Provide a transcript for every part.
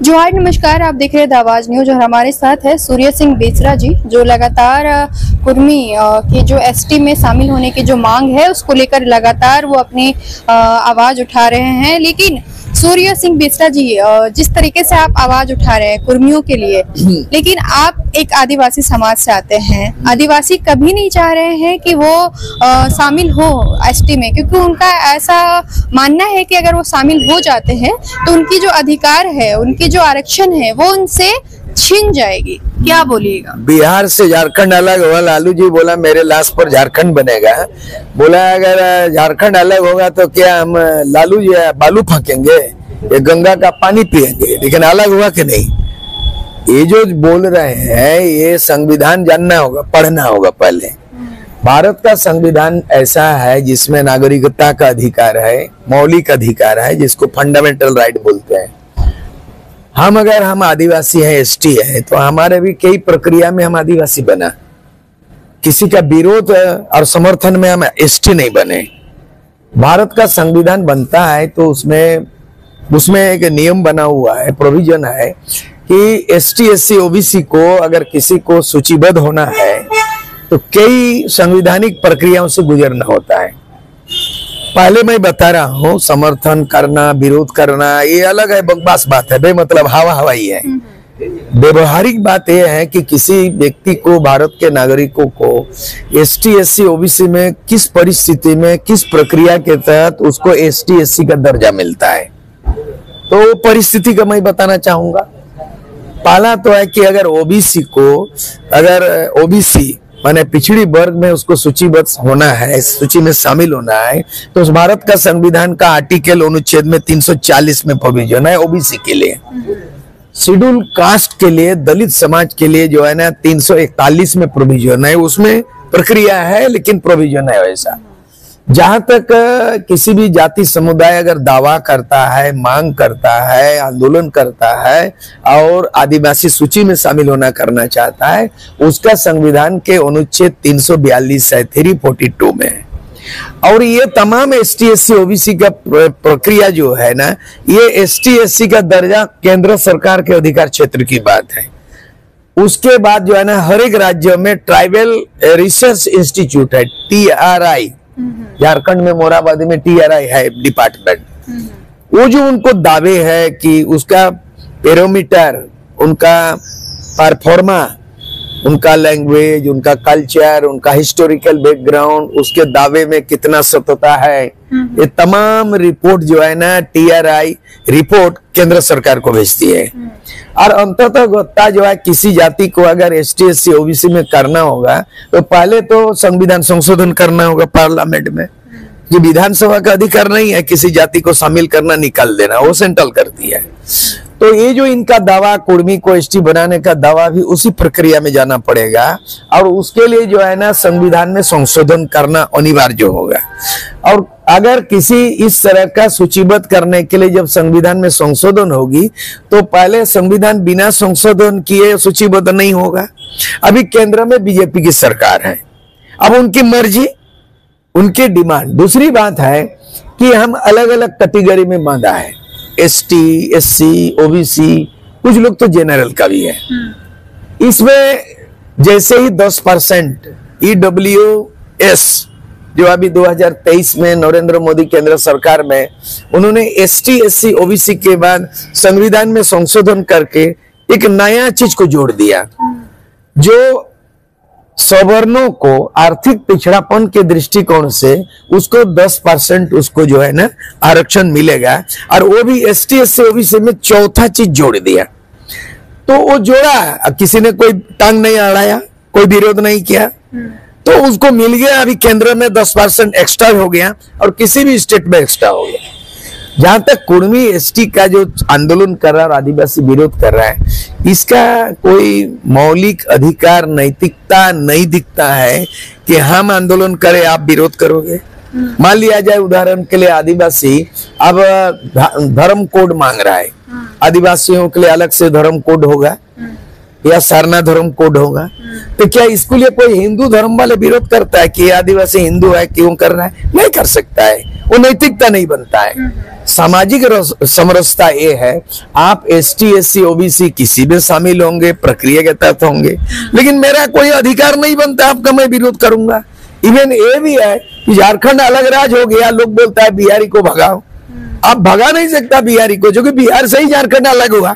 जोहार, नमस्कार। आप देख रहे हैं द आवाज न्यूज और हमारे साथ है सूर्य सिंह बेसरा जी, जो लगातार कुर्मी के जो एसटी में शामिल होने की जो मांग है उसको लेकर लगातार वो अपनी आवाज उठा रहे हैं। लेकिन सूर्य सिंह बेसरा जी, जिस तरीके से आप आवाज उठा रहे हैं कुर्मियों के लिए, लेकिन आप एक आदिवासी समाज से आते हैं। आदिवासी कभी नहीं चाह रहे हैं कि वो शामिल हो एसटी में, क्योंकि उनका ऐसा मानना है कि अगर वो शामिल हो जाते हैं तो उनकी जो अधिकार है, उनकी जो आरक्षण है वो उनसे छीन जाएगी। क्या बोलिएगा? बिहार से झारखंड अलग हुआ, लालू जी बोला मेरे लाश पर झारखंड बनेगा। बोला अगर झारखंड अलग होगा तो क्या हम लालू जी बालू फेंकेंगे, ये गंगा का पानी पिएंगे? लेकिन अलग हुआ कि नहीं? ये जो बोल रहे हैं ये संविधान जानना होगा, पढ़ना होगा पहले। भारत का संविधान ऐसा है जिसमें नागरिकता का अधिकार है, मौलिक अधिकार है, जिसको फंडामेंटल राइट बोलते हैं। हम आदिवासी हैं, एसटी है, तो हमारे भी कई प्रक्रिया में हम आदिवासी बना। किसी का विरोध और समर्थन में हम एसटी नहीं बने। भारत का संविधान बनता है तो उसमें एक नियम बना हुआ है, प्रोविजन है कि एसटी एससी ओबीसी को अगर किसी को सूचीबद्ध होना है तो कई संवैधानिक प्रक्रियाओं से गुजरना होता है। पहले मैं बता रहा हूँ, समर्थन करना, विरोध करना ये अलग है, बकवास बात है, बेमतलब हवा हवाई है। व्यवहारिक बात यह है कि किसी व्यक्ति को, भारत के नागरिकों को एसटी एससी ओबीसी में किस परिस्थिति में, किस प्रक्रिया के तहत उसको एसटी एससी का दर्जा मिलता है, तो परिस्थिति का मैं बताना चाहूंगा। पहला तो है कि अगर ओबीसी माने पिछड़ी वर्ग में उसको सूचीबद्ध होना है, सूची में शामिल होना है, तो उस भारत का संविधान का आर्टिकल अनुच्छेद में 340 में प्रोविजन है ओबीसी के लिए। शेड्यूल कास्ट के लिए, दलित समाज के लिए जो है ना 341 में प्रोविजन है, उसमें प्रक्रिया है लेकिन प्रोविजन है वैसा। जहां तक किसी भी जाति समुदाय अगर दावा करता है, मांग करता है, आंदोलन करता है और आदिवासी सूची में शामिल होना करना चाहता है, उसका संविधान के अनुच्छेद 342 है 342 में है। और ये तमाम एसटी एससी ओबीसी का प्रक्रिया जो है ना, ये एसटी एससी का दर्जा केंद्र सरकार के अधिकार क्षेत्र की बात है। उसके बाद जो है ना, हर एक राज्य में ट्राइबल रिसर्च इंस्टीट्यूट है, TRI। झारखंड में मोराबादी में TRI है डिपार्टमेंट। वो जो उनको दावे है कि उसका पैरामीटर, उनका परफॉर्मा, उनका लैंग्वेज, उनका कल्चर, उनका हिस्टोरिकल बैकग्राउंड, उसके दावे में कितना सत्यता है, ये तमाम रिपोर्ट जो है ना TRI रिपोर्ट केंद्र सरकार को भेजती है। और अंततः जो है किसी जाति को अगर एसटी एससी ओबीसी में करना होगा तो पहले तो संविधान संशोधन करना होगा पार्लियामेंट में। ये विधानसभा का अधिकार नहीं है किसी जाति को शामिल करना, निकाल देना, वो सेंट्रल करती है। तो ये जो इनका दावा, कुर्मी को एसटी बनाने का दावा, भी उसी प्रक्रिया में जाना पड़ेगा और उसके लिए जो है ना संविधान में संशोधन करना अनिवार्य होगा। और अगर किसी इस तरह का सूचीबद्ध करने के लिए जब संविधान में संशोधन होगी तो पहले संविधान बिना संशोधन किए सूचीबद्ध नहीं होगा। अभी केंद्र में बीजेपी की सरकार है, अब उनकी मर्जी, उनकी डिमांड। दूसरी बात है कि हम अलग अलग कैटेगरी में बांधा है, एसटी एससी ओबीसी, कुछ लोग तो जनरल का भी है। इसमें जैसे ही 10% EWS जो अभी 2023 में नरेंद्र मोदी केंद्र सरकार में उन्होंने एसटी एससी ओबीसी के बाद संविधान में संशोधन करके एक नया चीज को जोड़ दिया, जो सवर्णों को आर्थिक पिछड़ापन के दृष्टिकोण से उसको 10% उसको जो है ना आरक्षण मिलेगा, और वो भी एसटी एससी ओबीसी में चौथा चीज जोड़ दिया। तो वो जोड़ा, किसी ने कोई टांग नहीं अड़ाया, कोई विरोध नहीं किया, तो उसको मिल गया। अभी केंद्र में 10% एक्स्ट्रा हो गया और किसी भी स्टेट में एक्स्ट्रा हो गया। जहां तक कुर्मी एसटी का जो आंदोलन कर रहा है और आदिवासी विरोध कर रहा है, इसका कोई मौलिक अधिकार, नैतिकता नहीं दिखता है कि हम आंदोलन करें, आप विरोध करोगे। मान लिया जाए उदाहरण के लिए आदिवासी अब धर्म कोड मांग रहा है, आदिवासियों के लिए अलग से धर्म कोड होगा या सारना धर्म कोड होगा, तो क्या इसके लिए कोई हिंदू धर्म वाले विरोध करता है कि आदिवासी हिंदू है, क्यों कर रहा है? नहीं कर सकता है, वो नैतिकता नहीं बनता है। सामाजिक समरसता ये है, आप ST SC OBC किसी में शामिल होंगे, प्रक्रिया के तहत होंगे, लेकिन मेरा कोई अधिकार नहीं बनता आपका मैं विरोध करूंगा। इवन ये भी है कि झारखंड अलग राज्य हो गया, लोग बोलता है बिहारी को भगाओ। आप भगा नहीं सकता बिहारी को, जो कि बिहार से ही झारखंड अलग हुआ।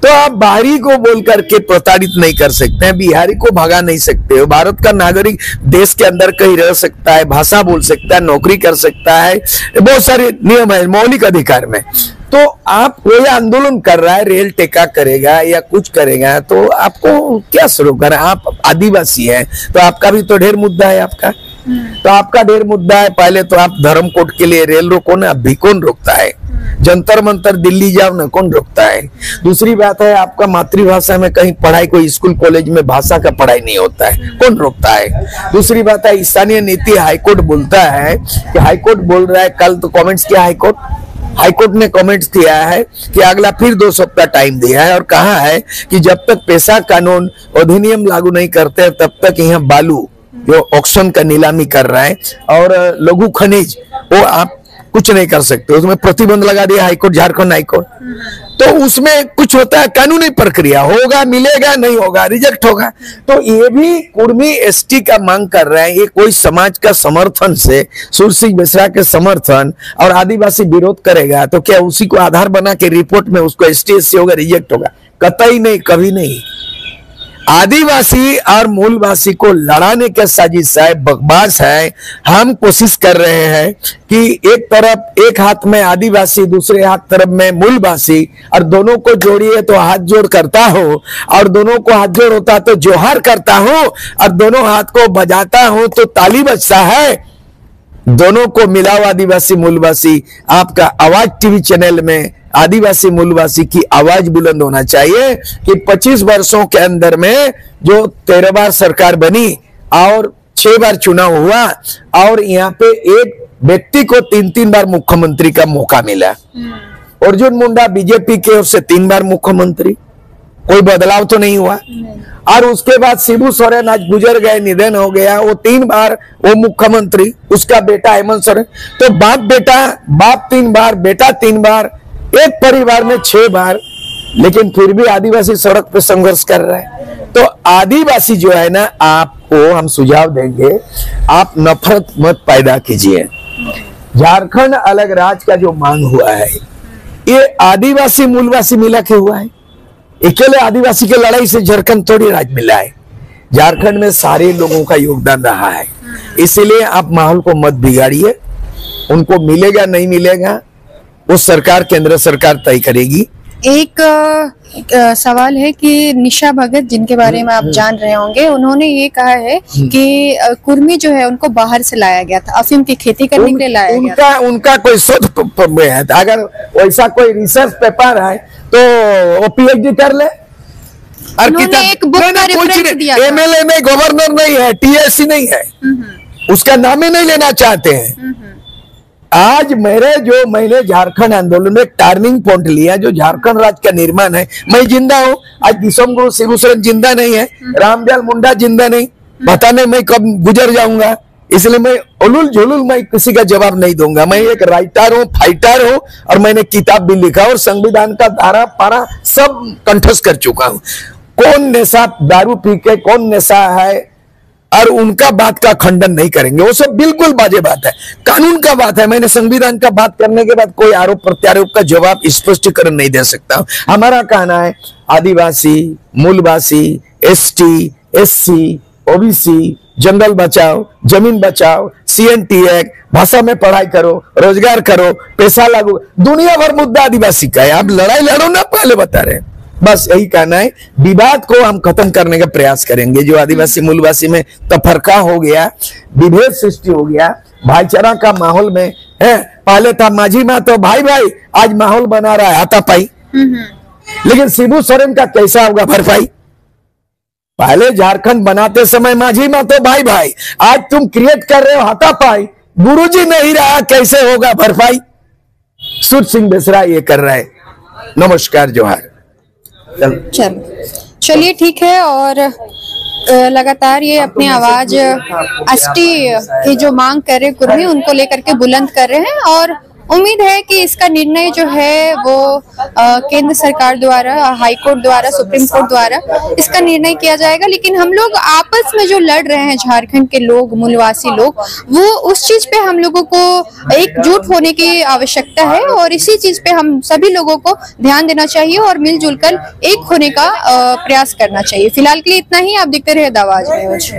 तो आप बाहरी को बोल करके प्रताड़ित नहीं कर सकते हैं, बिहारी को भगा नहीं सकते हो। भारत का नागरिक देश के अंदर कहीं रह सकता है, भाषा बोल सकता है, नौकरी कर सकता है, बहुत सारे नियम है मौलिक अधिकार में। तो आप कोई आंदोलन कर रहा है, रेल टेका करेगा या कुछ करेगा, तो आपको क्या शुरू करें? आप आदिवासी हैं तो आपका भी तो ढेर मुद्दा है आपका, तो आपका ढेर मुद्दा है। पहले तो आप धर्मकोट के लिए रेल रोको ना, अभी कौन रोकता है? जंतर मंतर दिल्ली जाओ ना, कौन रोकता है? दूसरी बात है, आपका मातृभाषा में कहीं पढ़ाई, कोई स्कूल कॉलेज में भाषा का पढ़ाई नहीं होता है, कौन रोकता है? दूसरी बात है, स्थानीय नीति हाईकोर्ट बोलता है कि हाईकोर्ट बोल रहा है, कल तो कमेंट्स किया हाईकोर्ट ने कमेंट्स किया है कि अगला फिर 2 सप्ताह टाइम दिया है और कहा है कि जब तक पेशा कानून अधिनियम लागू नहीं करते तब तक यहाँ बालू जो ऑक्शन का नीलामी कर रहा है और लघु खनिज वो आप कुछ नहीं कर सकते, उसमें प्रतिबंध लगा दिया हाईकोर्ट, झारखंड हाईकोर्ट। तो उसमें कुछ होता है, कानूनी प्रक्रिया होगा, मिलेगा, नहीं होगा, रिजेक्ट होगा। तो ये भी कुर्मी ST का मांग कर रहे हैं, ये कोई समाज का समर्थन से, सूर्य सिंह बेसरा के समर्थन और आदिवासी विरोध करेगा तो क्या उसी को आधार बना के रिपोर्ट में उसको ST SC होगा, रिजेक्ट होगा? कतई नहीं, कभी नहीं। आदिवासी और मूलवासी को लड़ाने का साजिश है, बकवास है। हम कोशिश कर रहे हैं कि एक तरफ एक हाथ में आदिवासी, दूसरे हाथ तरफ में मूलवासी, और दोनों को जोड़िए तो हाथ जोड़ करता हो, और दोनों को हाथ जोड़ होता तो जोहार करता हो, और दोनों हाथ को बजाता हो तो ताली बजता है। दोनों को मिलाओ, आदिवासी मूलवासी। आपका आवाज टीवी चैनल में आदिवासी मूलवासी की आवाज बुलंद होना चाहिए कि 25 वर्षों के अंदर में जो 13 बार सरकार बनी और 6 बार चुनाव हुआ और यहाँ पे एक व्यक्ति को 3-3 बार मुख्यमंत्री का मौका मिला। अर्जुन मुंडा बीजेपी के ओर से 3 बार मुख्यमंत्री, कोई बदलाव तो नहीं हुआ। और उसके बाद शिबू सोरेन आज गुजर गए, निधन हो गया, वो 3 बार वो मुख्यमंत्री, उसका बेटा हेमंत सोरेन। तो बाप 3 बार, बेटा 3 बार, एक परिवार में 6 बार, लेकिन फिर भी आदिवासी सड़क पे संघर्ष कर रहा है। तो आदिवासी जो है ना, आपको हम सुझाव देंगे, आप नफरत मत पैदा कीजिए। झारखंड अलग राज्य का जो मांग हुआ है, ये आदिवासी मूलवासी मिला के हुआ है। अकेले आदिवासी के लड़ाई से झारखंड थोड़ी राज्य मिला है, झारखंड में सारे लोगों का योगदान रहा है। इसीलिए आप माहौल को मत बिगाड़िए। उनको मिलेगा नहीं मिलेगा वो सरकार, केंद्र सरकार तय करेगी। एक सवाल है कि निशा भगत, जिनके बारे में आप जान रहे होंगे, उन्होंने ये कहा है कि कुर्मी जो है उनको बाहर से लाया गया था, अफीम की खेती करने के लिए लाया गया था। उनका कोई शोध है, अगर वैसा कोई रिसर्च पेपर है तो वो PhD कर ले। और एक बुक का रेफरेंस दिया था। MLA नहीं, गवर्नर नहीं है, TSC नहीं है, उसका नाम ही नहीं लेना चाहते हैं। आज मैंने झारखंड आंदोलन में टर्निंग पॉइंट लिया, जो झारखंड राज्य का निर्माण है। मैं जिंदा हूँ, आज किशोर गुरु शिबू सोरेन जिंदा नहीं है, रामदयाल मुंडा जिंदा नहीं, पता नहीं मैं कब गुजर जाऊंगा। इसलिए मैं उलूल झुलूल मैं किसी का जवाब नहीं दूंगा। मैं एक राइटर हूँ, फाइटर हूँ, और मैंने किताब भी लिखा और संविधान का धारा पारा सब कंठस्थ कर चुका हूँ। कौन नशा दारू पी के कौन नशा है और उनका बात का खंडन नहीं करेंगे, वो सब बिल्कुल बाजे बात है, कानून का बात है। मैंने संविधान का बात करने के बाद कोई आरोप प्रत्यारोप का जवाब स्पष्टीकरण नहीं दे सकता। हमारा कहना है आदिवासी, मूलवासी, ST SC OBC, जंगल बचाओ, जमीन बचाओ, CNT एक्ट, भाषा में पढ़ाई करो, रोजगार करो, पैसा लागू, दुनिया भर मुद्दा आदिवासी का है। आप लड़ाई लड़ो ना, पहले बता रहे हैं। बस यही कहना है, विवाद को हम खत्म करने का प्रयास करेंगे। जो आदिवासी मूलवासी में तफरका हो गया, विभेद सृष्टि हो गया, भाईचारा का माहौल में है। पहले था माझी माँ तो भाई भाई, आज माहौल बना रहा है हाथापाई। लेकिन शिबू सोरेन का कैसा होगा भरपाई? पहले झारखंड बनाते समय माझी माँ तो भाई भाई, आज तुम क्रिएट कर रहे हो हाथापाई। गुरुजी नहीं रहा, कैसे होगा भरपाई? सूर्य सिंह बेसरा ये कर रहा है। नमस्कार, जोहार। चलिए ठीक है। और लगातार ये अपनी आवाज ST की जो मांग कर रहे कुर्मी, उनको लेकर के बुलंद कर रहे हैं। और उम्मीद है कि इसका निर्णय जो है वो केंद्र सरकार द्वारा, हाई कोर्ट द्वारा, सुप्रीम कोर्ट द्वारा इसका निर्णय किया जाएगा। लेकिन हम लोग आपस में जो लड़ रहे हैं, झारखंड के लोग, मूलवासी लोग, वो उस चीज पे हम लोगों को एकजुट होने की आवश्यकता है और इसी चीज पे हम सभी लोगों को ध्यान देना चाहिए और मिलजुल कर एक होने का प्रयास करना चाहिए। फिलहाल के लिए इतना ही। आप देखते रहे द आवाज न्यूज।